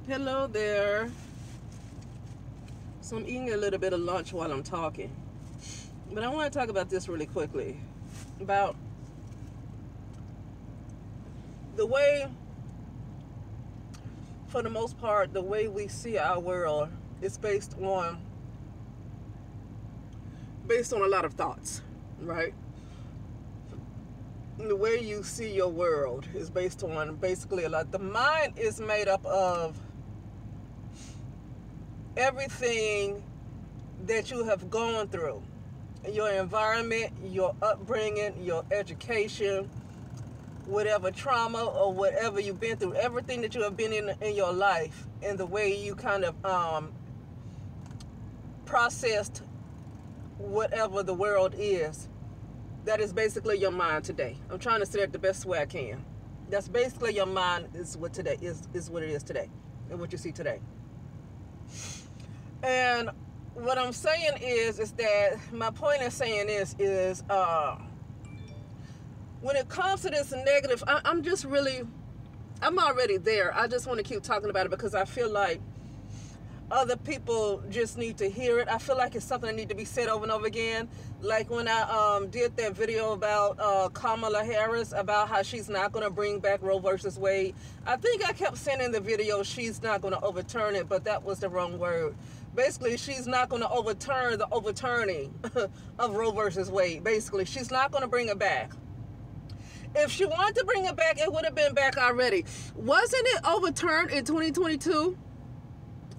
Hello there. So I'm eating a little bit of lunch while I'm talking. But I want to talk about this really quickly. About the way, for the most part, the way we see our world is based on a lot of thoughts, right? The way you see your world is based on basically a lot. The mind is made up of everything that you have gone through, your environment, your upbringing, your education, whatever trauma or whatever you've been through, everything that you have been in your life, and the way you kind of processed whatever the world is. That is basically your mind today. I'm trying to say it the best way I can. That's basically your mind is what today is what it is today, and what you see today. And what I'm saying is that my point in saying this is when it comes to this negative, I'm already there. I just want to keep talking about it because I feel like other people just need to hear it. I feel like it's something that needs to be said over and over again. Like when I did that video about Kamala Harris, about how she's not going to bring back Roe versus Wade. I think I kept saying in the video she's not going to overturn it, but that was the wrong word. Basically, she's not going to overturn the overturning of Roe versus Wade. Basically, she's not going to bring it back. If she wanted to bring it back, it would have been back already. Wasn't it overturned in 2022?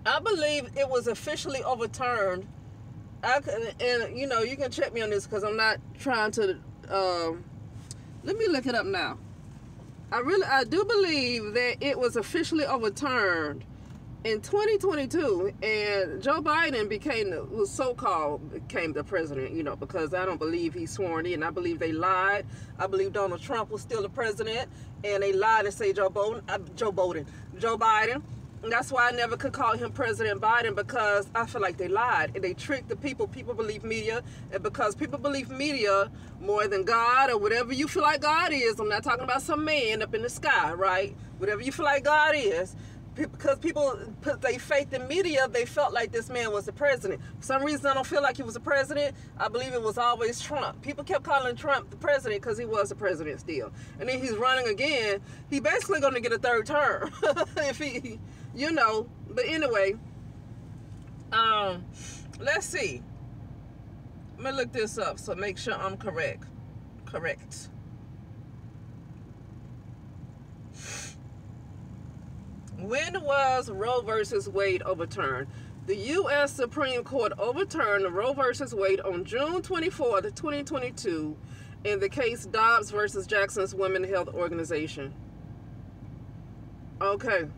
I believe it was officially overturned. And you know, you can check me on this because I'm not trying to. Let me look it up now. I do believe that it was officially overturned in 2022, and Joe Biden became the president. You know, because I don't believe he's sworn in. I believe they lied. I believe Donald Trump was still the president, and they lied and say Joe Biden. And that's why I never could call him President Biden, because I feel like they lied and they tricked the people. People believe media, and because people believe media more than God or whatever you feel like God is. I'm not talking about some man up in the sky, right? Whatever you feel like God is. Because people put their faith in media, they felt like this man was the president. For some reason, I don't feel like he was the president. I believe it was always Trump. People kept calling Trump the president because he was the president still. And then he's running again. He basically going to get a third term if he, you know. But anyway, let's see. Let me look this up so make sure I'm correct. When was Roe versus Wade overturned? The U.S. Supreme Court overturned Roe versus Wade on June 24th, 2022 in the case Dobbs versus Jackson's Women's Health Organization. Okay.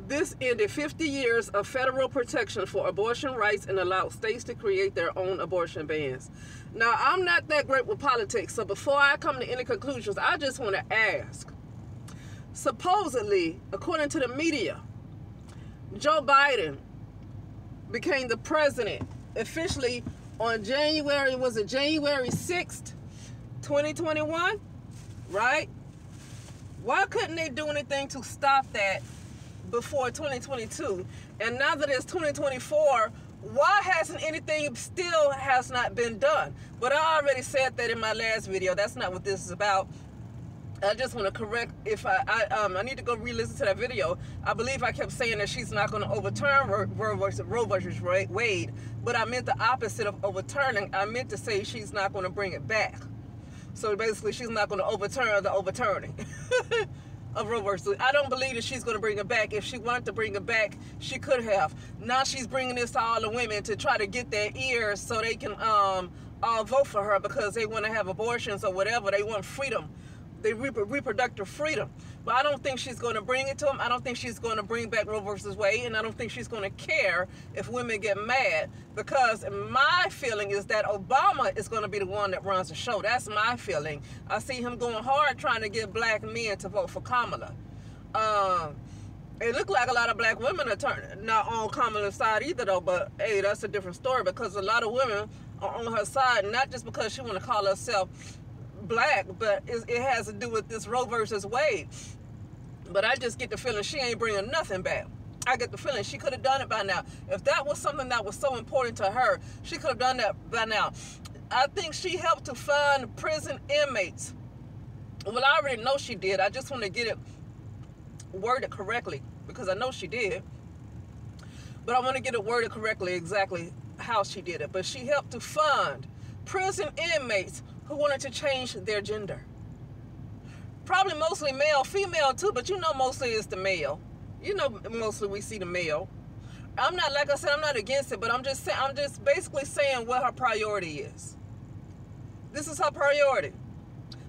This ended 50 years of federal protection for abortion rights and allowed states to create their own abortion bans. Now, I'm not that great with politics, so before I come to any conclusions, I just want to ask. Supposedly, according to the media, Joe Biden became the president officially on January 6th, 2021, right? Why couldn't they do anything to stop that before 2022? And now that it's 2024, why hasn't anything still has not been done? But I already said that in my last video. That's not what this is about. I just want to correct if I need to go re-listen to that video. I believe I kept saying that she's not going to overturn Roe versus Wade, but I meant the opposite of overturning. I meant to say she's not going to bring it back. So basically, she's not going to overturn the overturning of Roe versus Wade. I don't believe that she's going to bring it back. If she wanted to bring it back, she could have. Now she's bringing this to all the women to try to get their ears so they can vote for her because they want to have abortions or whatever. They want freedom. They reproductive freedom. But I don't think she's going to bring it to them. I don't think she's going to bring back Roe versus Wade, and I don't think she's going to care if women get mad, because my feeling is that Obama is going to be the one that runs the show. That's my feeling. I see him going hard trying to get black men to vote for Kamala. It looked like a lot of black women are not on Kamala's side either, though, but hey, that's a different story, because a lot of women are on her side, not just because she want to call herself black, but it has to do with this Roe versus Wade. But I just get the feeling she ain't bringing nothing back. I get the feeling she could have done it by now. If that was something that was so important to her, she could have done that by now. I think she helped to fund prison inmates. Well, I already know she did. I just want to get it worded correctly because I know she did. But I want to get it worded correctly exactly how she did it. But she helped to fund prison inmates who wanted to change their gender. Probably mostly male, female too, but you know mostly it's the male. You know mostly we see the male. I'm not, like I said, I'm not against it, but I'm just basically saying what her priority is. This is her priority.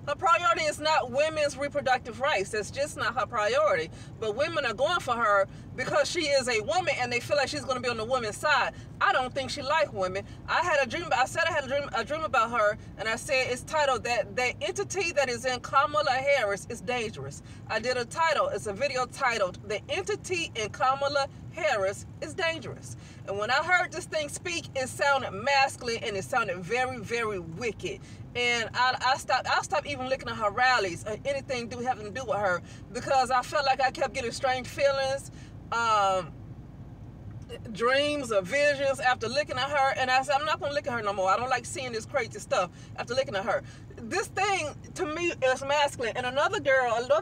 Her priority is not women's reproductive rights. That's just not her priority. But women are going for her because she is a woman and they feel like she's going to be on the women's side. I don't think she likes women. I had a dream. I said I had a dream about her, and I said it's titled that entity that is in Kamala Harris is dangerous. I did a title. It's a video titled "The Entity in Kamala Harris is Dangerous." And when I heard this thing speak, it sounded masculine and it sounded very, very wicked. And I stopped even looking at her rallies or anything having to do with her because I felt like I kept getting strange feelings, dreams or visions after looking at her. And I said, I'm not going to look at her no more. I don't like seeing this crazy stuff after looking at her. This thing, to me, is masculine. And another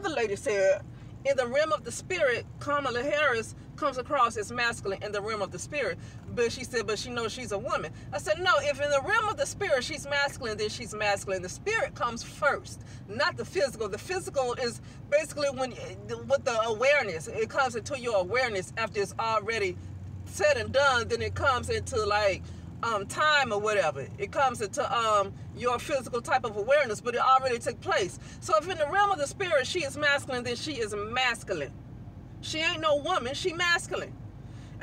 lady said, in the realm of the spirit, Kamala Harris comes across as masculine in the realm of the spirit. But she said, but she knows she's a woman. I said, no, if in the realm of the spirit she's masculine, then she's masculine. The spirit comes first, not the physical. The physical is basically with the awareness. It comes into your awareness after it's already said and done. Then it comes into like time or whatever. It comes into your physical type of awareness, but it already took place. So if in the realm of the spirit she is masculine, then she is masculine. She ain't no woman, she masculine.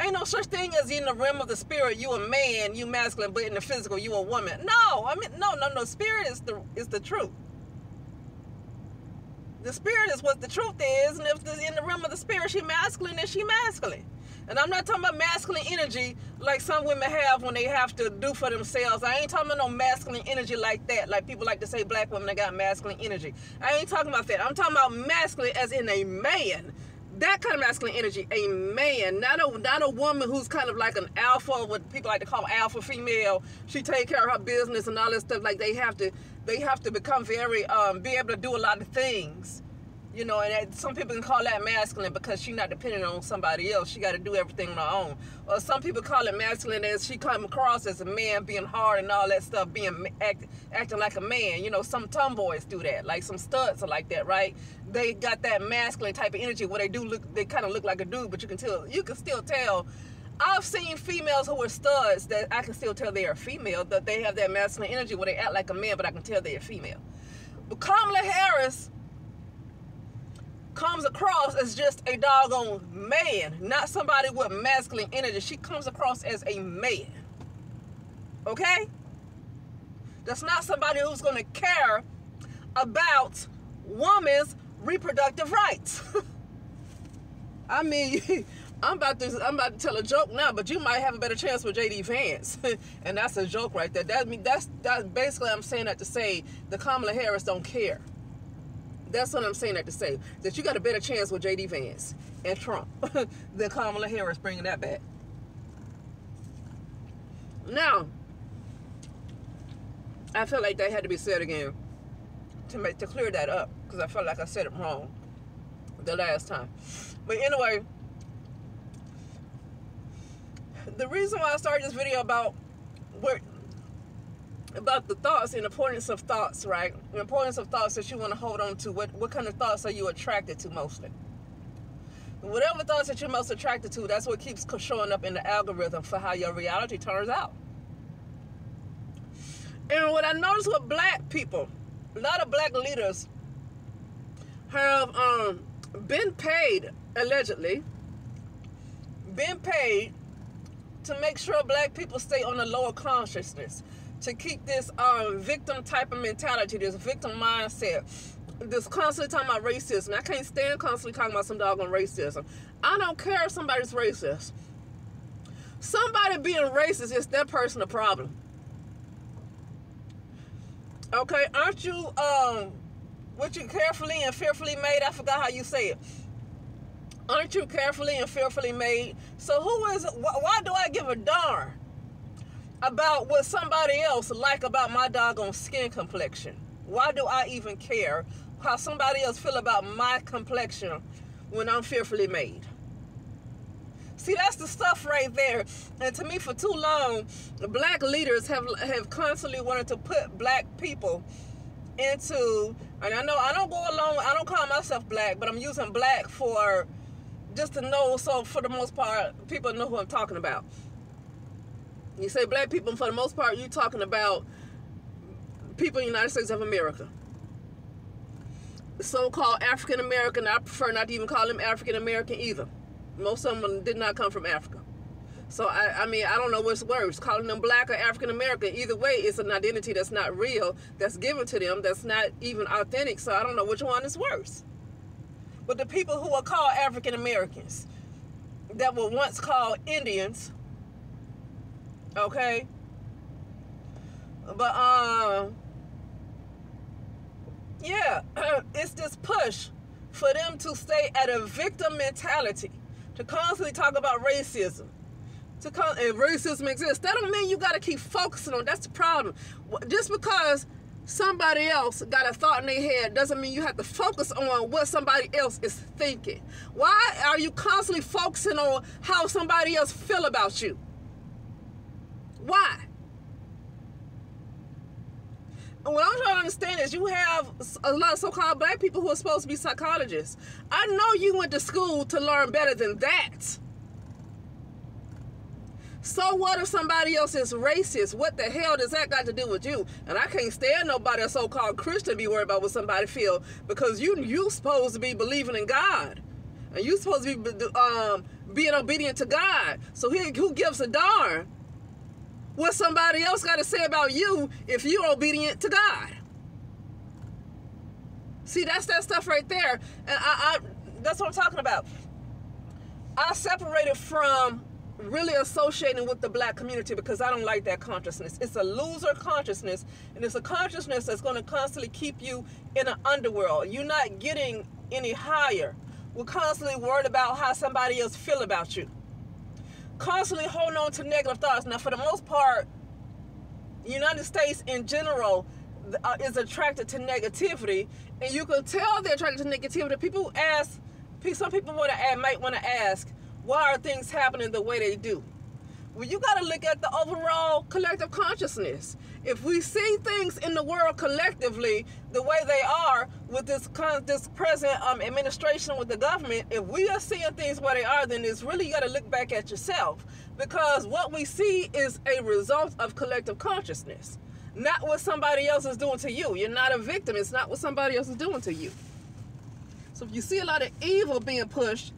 Ain't no such thing as in the realm of the spirit you a man, you masculine, but in the physical you a woman. No, I mean no. Spirit is the truth. The spirit is what the truth is, and if in the realm of the spirit she masculine, then she masculine. And I'm not talking about masculine energy like some women have when they have to do for themselves. I ain't talking about no masculine energy like that. Like people like to say black women that got masculine energy. I ain't talking about that. I'm talking about masculine as in a man. That kind of masculine energy, a man, not a woman who's kind of like an alpha, what people like to call alpha female. She take care of her business and all that stuff. Like they have to become very be able to do a lot of things. You know, and some people can call that masculine because she's not dependent on somebody else. She got to do everything on her own. Or some people call it masculine as she come across as a man, being hard and all that stuff, acting like a man. You know, some tomboys do that. Like some studs are like that, right? They got that masculine type of energy where they kind of look like a dude, but you can still tell. I've seen females who are studs that I can still tell they are female, that they have that masculine energy where they act like a man, but I can tell they are female. But Kamala Harris comes across as just a doggone man, not somebody with masculine energy. She comes across as a man. Okay? That's not somebody who's going to care about women's reproductive rights. I mean, I'm about to tell a joke now, but you might have a better chance with JD Vance. And that's a joke right there. That's basically I'm saying that to say the Kamala Harris don't care. That's what I'm saying that to say. That you got a better chance with JD Vance and Trump than Kamala Harris bringing that back. Now, I feel like that had to be said again to clear that up because I felt like I said it wrong the last time. But anyway, the reason why I started this video about the thoughts and importance of thoughts, right? The importance of thoughts that you want to hold on to. What kind of thoughts are you attracted to mostly? Whatever thoughts that you're most attracted to, that's what keeps showing up in the algorithm for how your reality turns out. And what I noticed with black people, a lot of black leaders have been paid, allegedly, been paid to make sure black people stay on a lower consciousness, to keep this victim type of mentality, this victim mindset, this constantly talking about racism. I can't stand constantly talking about some doggone racism. I don't care if somebody's racist. Somebody being racist is that person a problem. Okay, aren't you, what you carefully and fearfully made? I forgot how you say it. Aren't you carefully and fearfully made? So why do I give a darn about what somebody else like about my doggone skin complexion? Why do I even care how somebody else feel about my complexion when I'm fearfully made? See, that's the stuff right there. And to me, for too long, black leaders have constantly wanted to put black people into, and I know I don't go along, I don't call myself black, but I'm using black for just to know, so for the most part, people know who I'm talking about. You say black people, and for the most part, you're talking about people in the United States of America. The so-called African American, I prefer not to even call them African American either. Most of them did not come from Africa. So, I mean, I don't know what's worse, calling them black or African American. Either way, it's an identity that's not real, that's given to them, that's not even authentic. So I don't know which one is worse. But the people who are called African Americans, that were once called Indians, okay? But, yeah, it's this push for them to stay at a victim mentality, to constantly talk about racism. And racism exists. That don't mean you got to keep focusing on. That's the problem. Just because somebody else got a thought in their head doesn't mean you have to focus on what somebody else is thinking. Why are you constantly focusing on how somebody else feel about you? Why? And what I'm trying to understand is you have a lot of so-called black people who are supposed to be psychologists. I know you went to school to learn better than that. So what if somebody else is racist? What the hell does that got to do with you? And I can't stand nobody, a so-called Christian, be worried about what somebody feel, because you supposed to be believing in God, and you supposed to be being obedient to God. So who gives a darn what somebody else got to say about you if you're obedient to God? See, that's that stuff right there, and I that's what I'm talking about. I separated from really associating with the black community because I don't like that consciousness. It's a loser consciousness, and it's a consciousness that's going to constantly keep you in an underworld. You're not getting any higher. We're constantly worried about how somebody else feel about you. Constantly holding on to negative thoughts. Now, for the most part, the United States in general is attracted to negativity, and you can tell they're attracted to negativity. People ask, some people might want to ask, why are things happening the way they do? Well, you got to look at the overall collective consciousness. If we see things in the world collectively the way they are with this present administration with the government, if we are seeing things where they are, then it's really, you got to look back at yourself, because what we see is a result of collective consciousness, not what somebody else is doing to you. You're not a victim. It's not what somebody else is doing to you. So if you see a lot of evil being pushed,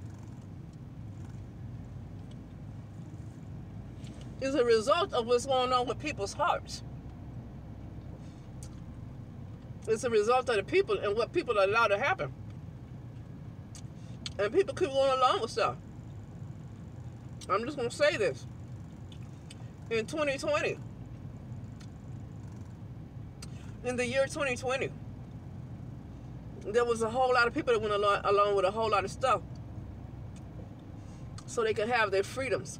is a result of what's going on with people's hearts. It's a result of the people and what people are allowed to happen. And people keep going along with stuff. I'm just going to say this. In 2020, in the year 2020, there was a whole lot of people that went along with a whole lot of stuff so they could have their freedoms.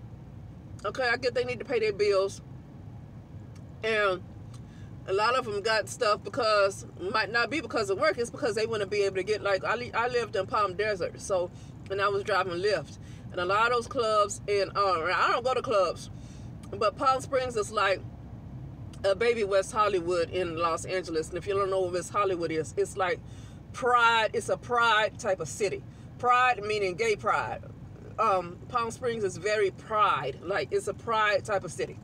Okay, I get they need to pay their bills, and a lot of them got stuff because, might not be because of work, it's because they want to be able to get, like, I lived in Palm Desert, so, and I was driving Lyft, and a lot of those clubs, and I don't go to clubs, but Palm Springs is like a baby West Hollywood in Los Angeles, and if you don't know what West Hollywood is, it's like pride, it's a pride type of city. Pride meaning gay pride. Palm Springs is very pride, like it's a pride type of city.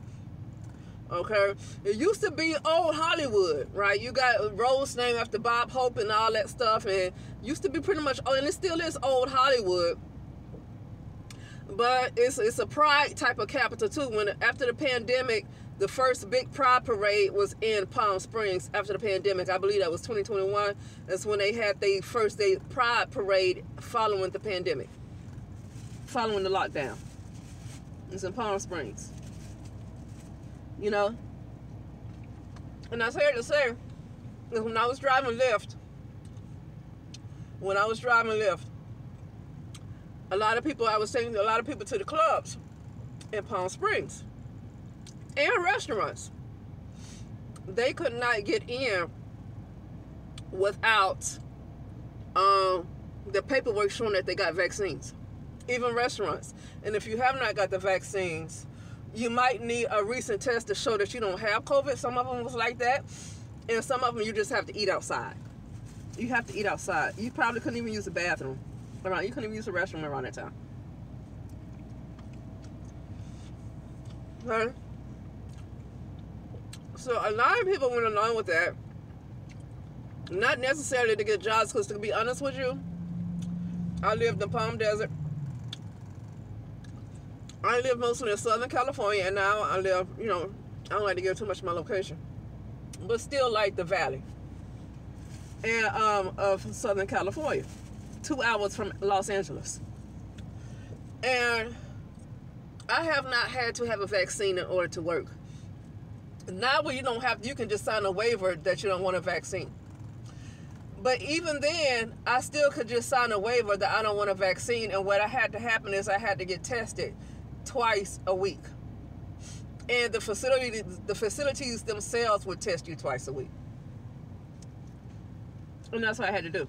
Okay, it used to be old Hollywood, right? You got roads named after Bob Hope and all that stuff, and used to be pretty much, and it still is old Hollywood, but it's a pride type of capital too. When after the pandemic, the first big pride parade was in Palm Springs. After the pandemic, I believe that was 2021. That's when they had their first day pride parade following the pandemic. Following the lockdown. It's in Palm Springs. You know? And I was here to say, when I was driving Lyft, A lot of people, I was taking a lot of people to the clubs in Palm Springs and restaurants. They could not get in without the paperwork showing that they got vaccines. Even restaurants. And if you have not got the vaccines, you might need a recent test to show that you don't have COVID. Some of them was like that. And some of them you just have to eat outside. You have to eat outside. You probably couldn't even use the bathroom around. You couldn't even use the restroom around that time. Okay? So a lot of people went along with that. Not necessarily to get jobs, because to be honest with you, I lived in Palm Desert. I live mostly in Southern California, and now I live, I don't like to give too much of my location, but still like the valley and of Southern California, 2 hours from Los Angeles. And I have not had to have a vaccine in order to work. Now where you can just sign a waiver that you don't want a vaccine. But even then, I still could just sign a waiver that I don't want a vaccine, and what I had to happen is I had to get tested twice a week. And the facilities themselves would test you twice a week. And that's what I had to do.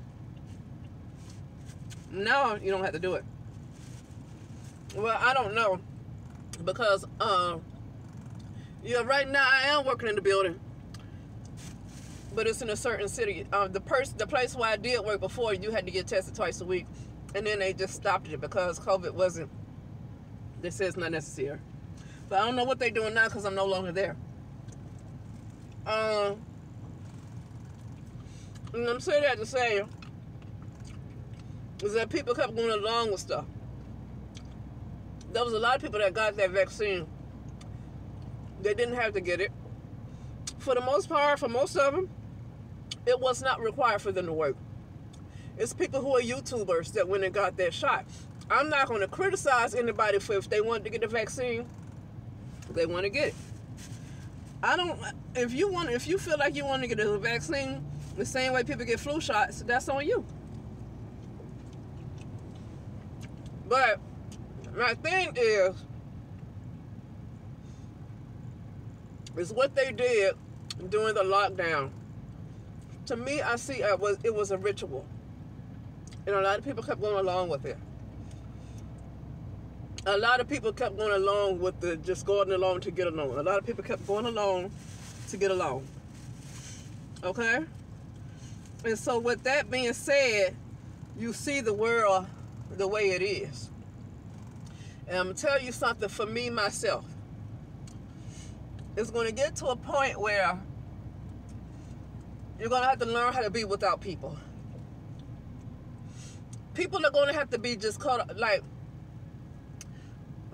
Now you don't have to do it. Well, I don't know, because right now I am working in the building, but it's in a certain city. The place where I did work before, you had to get tested twice a week, and then they just stopped it because COVID wasn't. They said it's not necessary. But I don't know what they're doing now because I'm no longer there. And I'm saying that to say is that people kept going along with stuff. There was a lot of people that got that vaccine. They didn't have to get it. For the most part, for most of them, it was not required for them to work. It's people who are YouTubers that went and got that shot. I'm not going to criticize anybody for if they wanted to get the vaccine, they want to get it. If you feel like you want to get a vaccine the same way people get flu shots, that's on you. But my thing is what they did during the lockdown. To me, I see it was a ritual, and a lot of people kept going along with it. A lot of people kept going along with just going along to get along. A lot of people kept going along to get along. Okay? And so with that being said, you see the world the way it is. And I'm going to tell you something for me, myself. It's going to get to a point where you're going to have to learn how to be without people. People are going to have to be just caught, like,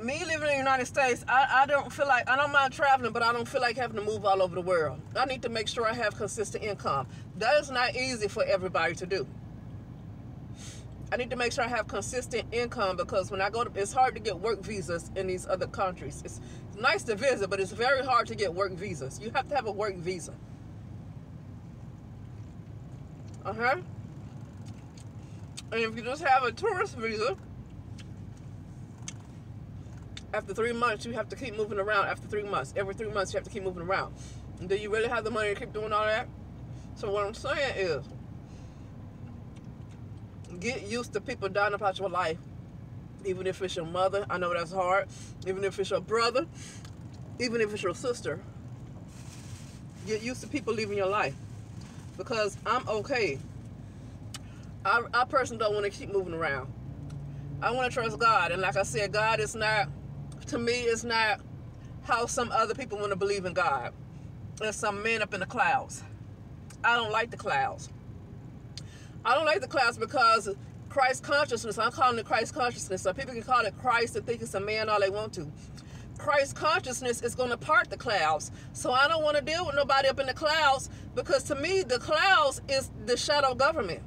me living in the United States, I don't mind traveling, but I don't feel like having to move all over the world. I need to make sure I have consistent income. That is not easy for everybody to do. I need to make sure I have consistent income, because when I go it's hard to get work visas in these other countries. It's nice to visit, but it's very hard to get work visas. You have to have a work visa. And if you just have a tourist visa, after 3 months, you have to keep moving around. After 3 months, every 3 months, you have to keep moving around. And do you really have the money to keep doing all that? So what I'm saying is, get used to people dying about your life. Even if it's your mother, I know that's hard. Even if it's your brother, even if it's your sister. Get used to people leaving your life. Because I'm okay. I personally don't want to keep moving around. I want to trust God. And like I said, God is not, to me, it's not how some other people want to believe in God. There's some man up in the clouds. I don't like the clouds. I don't like the clouds because Christ consciousness, I'm calling it Christ consciousness. So people can call it Christ and think it's a man all they want to. Christ consciousness is going to part the clouds. So I don't want to deal with nobody up in the clouds, because to me, the clouds is the shadow government.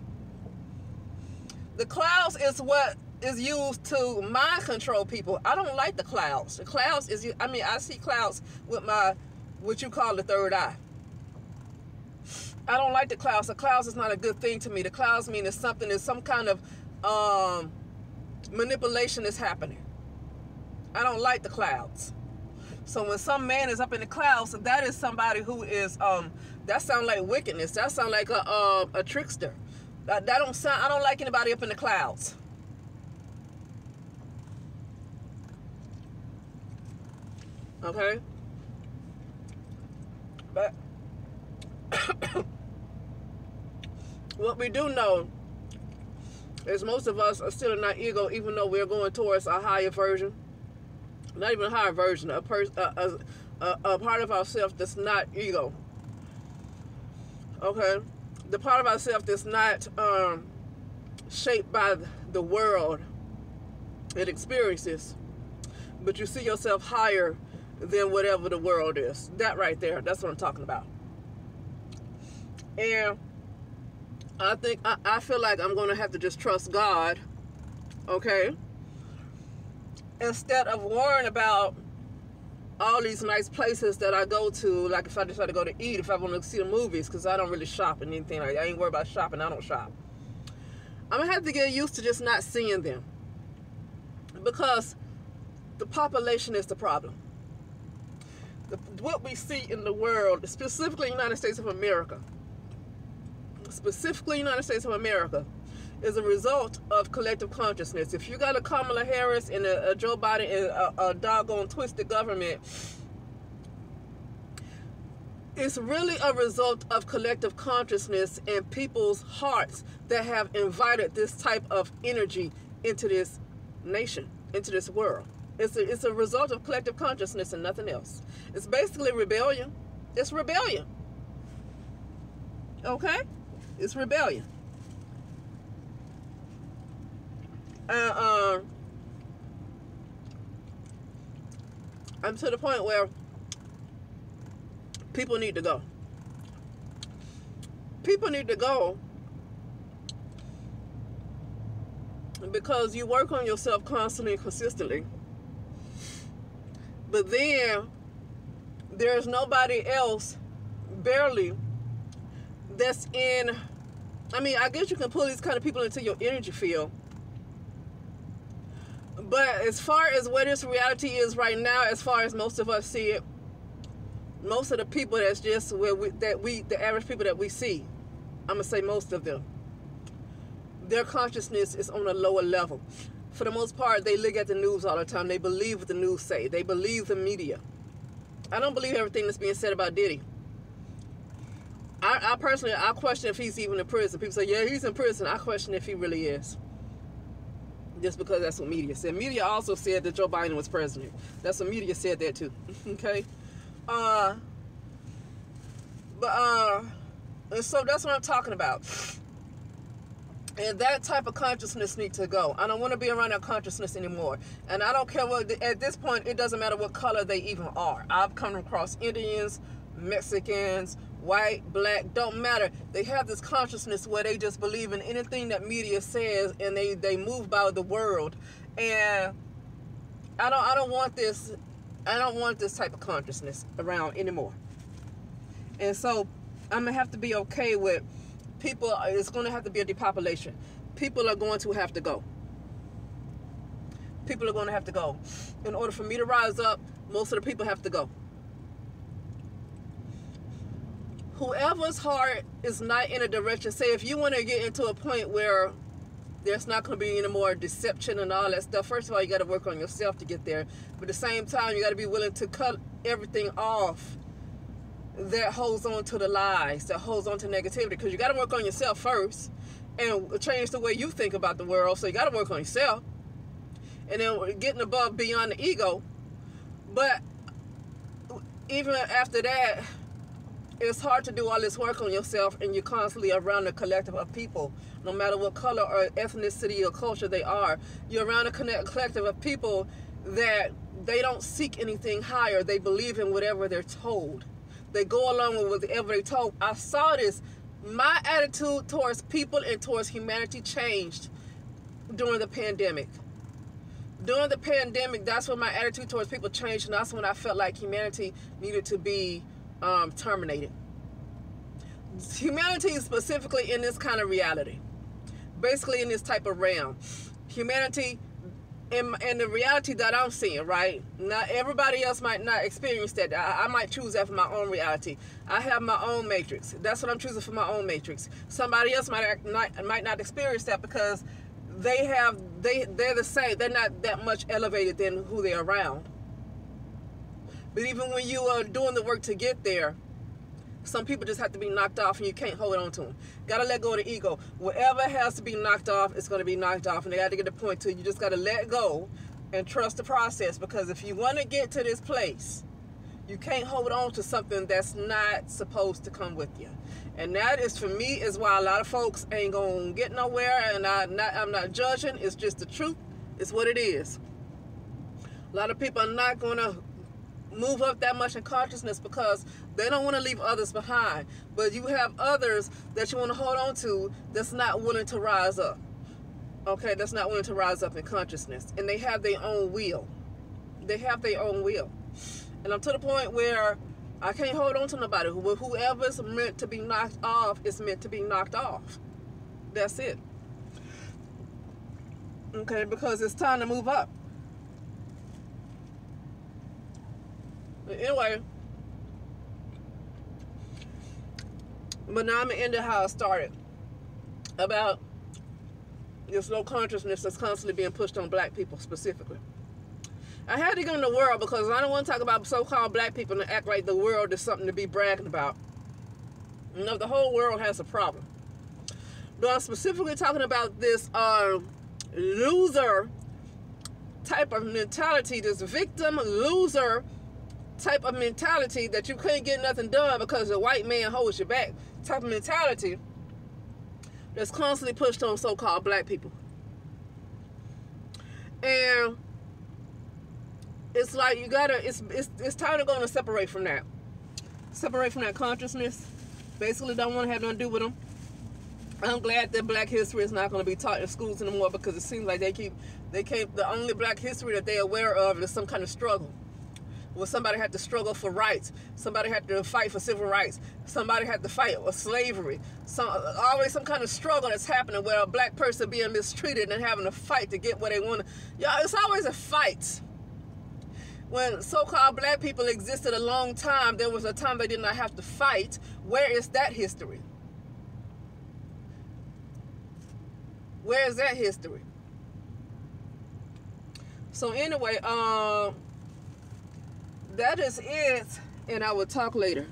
The clouds is what is used to mind control people. I don't like the clouds. The clouds is, I see clouds with what you call the third eye. I don't like the clouds. The clouds is not a good thing to me. The clouds mean it's some kind of manipulation is happening. I don't like the clouds. So when some man is up in the clouds, that is somebody who is that sounds like wickedness. That sounds like a trickster. That don't sound. I don't like anybody up in the clouds. Okay. But what we do know is most of us are still in our ego, even though we're going towards a higher version. Not even a higher version, a part of ourselves that's not ego. Okay? The part of ourselves that's not shaped by the world it experiences, but you see yourself higher than whatever the world is. That right there, that's what I'm talking about. And I feel like I'm going to have to just trust God, okay? Instead of worrying about all these nice places that I go to, like if I decide to go to eat, if I want to see the movies, because I don't really shop and anything like that. I ain't worried about shopping. I don't shop. I'm going to have to get used to just not seeing them. Because the population is the problem. What we see in the world, specifically United States of America, is a result of collective consciousness. If you got a Kamala Harris and a Joe Biden and a doggone twisted government, it's really a result of collective consciousness and people's hearts that have invited this type of energy into this nation, into this world. It's a result of collective consciousness and nothing else. It's basically rebellion. It's rebellion. Okay? It's rebellion. I'm to the point where people need to go. People need to go because you work on yourself constantly and consistently. But then there's nobody else, barely, that's in. I mean, I guess you can pull these kind of people into your energy field. But as far as what this reality is right now, as far as most of us see it, most of the people that's just the average people that we see, I'm going to say most of them, their consciousness is on a lower level. For the most part, they look at the news all the time. They believe what the news say. They believe the media. I don't believe everything that's being said about Diddy. I personally, I question if he's even in prison. People say, yeah, he's in prison. I question if he really is. Just because that's what media said. Media also said that Joe Biden was president. That's what media said that too. Okay? And so that's what I'm talking about. And that type of consciousness needs to go. I don't want to be around that consciousness anymore. And I don't care what, at this point, it doesn't matter what color they even are. I've come across Indians, Mexicans, white, black, don't matter. They have this consciousness where they just believe in anything that media says, and they move by the world. And I don't want this type of consciousness around anymore. And so I'm gonna have to be okay with people. It's gonna have to be a depopulation. People are going to have to go. People are going to have to go. In order for me to rise up, most of the people have to go. Whoever's heart is not in a direction, say if you want to get into a point where there's not going to be any more deception and all that stuff, first of all, you got to work on yourself to get there. But at the same time, you got to be willing to cut everything off that holds on to the lies, that holds on to negativity, because you got to work on yourself first and change the way you think about the world. So you got to work on yourself, and then getting above beyond the ego. But even after that, it's hard to do all this work on yourself, and you're constantly around a collective of people, no matter what color or ethnicity or culture they are. You're around a collective of people that they don't seek anything higher. They believe in whatever they're told. They go along with whatever they're told. I saw this. My attitude towards people and towards humanity changed during the pandemic. During the pandemic, that's when my attitude towards people changed, and that's when I felt like humanity needed to be terminated. Humanity is specifically in this kind of reality, basically in this type of realm. Humanity in the reality that I'm seeing, right? Not everybody else might not experience that. I might choose that for my own reality. I have my own matrix. That's what I'm choosing for my own matrix. Somebody else might not experience that because they're the same. They're not that much elevated than who they're around. But even when you are doing the work to get there, some people just have to be knocked off and you can't hold on to them. Gotta let go of the ego. Whatever has to be knocked off, it's gonna be knocked off. And they gotta get the point to you just gotta let go and trust the process. Because if you wanna get to this place, you can't hold on to something that's not supposed to come with you. And that is, for me, is why a lot of folks ain't gonna get nowhere. And I'm not judging, it's just the truth. It's what it is. A lot of people are not gonna move up that much in consciousness because they don't want to leave others behind. But you have others that you want to hold on to that's not willing to rise up. Okay, that's not willing to rise up in consciousness. And they have their own will. They have their own will. And I'm to the point where I can't hold on to nobody. Whoever's meant to be knocked off is meant to be knocked off. That's it. Okay, because it's time to move up. Anyway, but now I'm going to end it how I started, about this low consciousness that's constantly being pushed on black people specifically. I had to go in the world because I don't want to talk about so-called black people and act like the world is something to be bragging about. You know, the whole world has a problem. But I'm specifically talking about this loser type of mentality, this victim loser type of mentality that you couldn't get nothing done because the white man holds you back type of mentality that's constantly pushed on so-called black people. And it's like you gotta, it's time to go and separate from that. Separate from that consciousness. Basically don't want to have nothing to do with them. I'm glad that black history is not going to be taught in schools anymore because it seems like the only black history that they're aware of is some kind of struggle. Well, somebody had to struggle for rights. Somebody had to fight for civil rights. Somebody had to fight for slavery. Always some kind of struggle that's happening where a black person being mistreated and having to fight to get what they want. Yeah, it's always a fight. When so-called black people existed a long time, there was a time they did not have to fight. Where is that history? Where is that history? So anyway, that is it, and I will talk later.